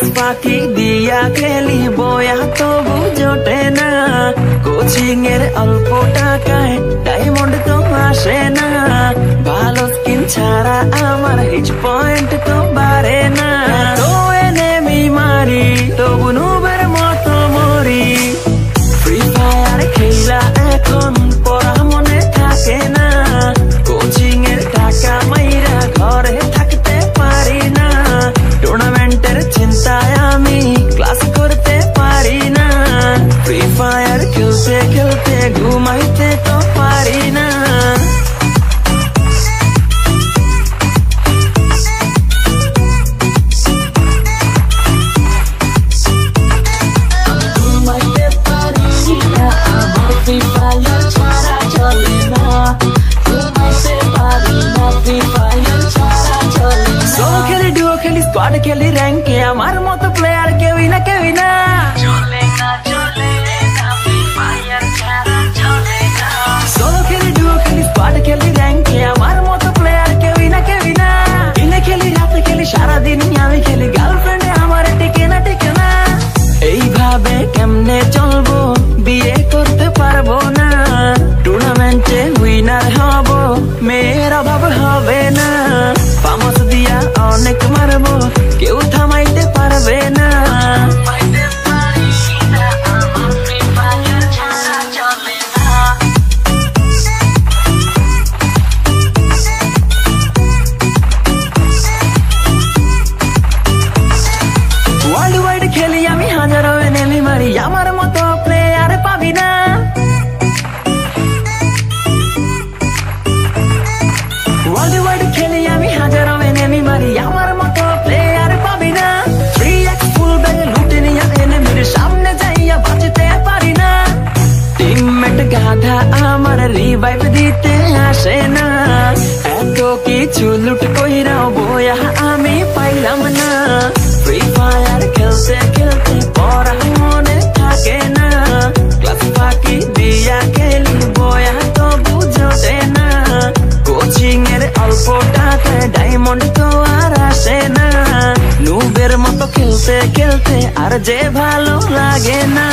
Class ফাঁকি দিয়া খেলি বয়া তবু জোটে না, কোচিং এর অল্প টাকায় ডায়মন্ড তো আসে না, ভালো স্কিন ছাড়া আমার হিচ পয়েন্ট তো বাড়ে না, তো এনেমি মারি তবু নুবের মতো মরি, ফ্রি ফায়ার খেলা এখন পড়া মনে থাকে না, কোচিং এর টাকা মাইরা ঘরে থাকতে পারি না, টুর্নামেন্টের চিন্তায় আমি ক্লাস করতে পারি না, ফ্রি ফায়ার খেলতে খেলতে ঘুমাইতে তো পারি না। স্কোয়াড খেলি র্যাঙ্কে আমার মতো প্লেয়ার কেউই না কেউই না, সোলো খেলি ডুও খেলি স্কোয়াড খেলি র্যাঙ্কে আমার মতো প্লেয়ার কেউই না কেউই না, দিনে খেলি রাতে খেলি সারাদিন আমি খেলি, গার্লফ্রেন্ডে আমার টিকে না টিকে না, এইভাবে কেমনে চলবো বিয়ে করতে পারবো না, টুর্নামেন্টে উইনার হব মেয়ের অভাব হবে না, ফামাস দিয়া অনেক মারবো কেউ থামাইতে পারবে না, ওয়ার্ল্ড ওয়াইড খেলি আমি হাজারো এনেমি মারি, আমার মতো প্লেয়ার পাবি না, ওয়ার্ল্ড ওয়াইড খেলি আমি হাজারো এনেমি মারি, আমার মতো প্লেয়ার পাবি না, 3x ফুল ব্যাগে লুটে নিয়া এনেমির সামনে যাইয়া বাঁচতে পারি না, টিমমেট গাধা আমার রিভাইভ দিতে আসে না, এত কিছু লুট কইরাও বয়া আমি পাইলাম না, ফ্রি ফায়ার খেলতে খেলতে পড়া মনে থাকে না, ক্লাস ফাঁকি দিয়া খেলি বয়া তো বুঝোতে না, কোচিং এর অল্প টাকায় ডায়মন্ড তো আর আসে না, নুবের মতো খেলতে খেলতে আর যে ভালো লাগে না।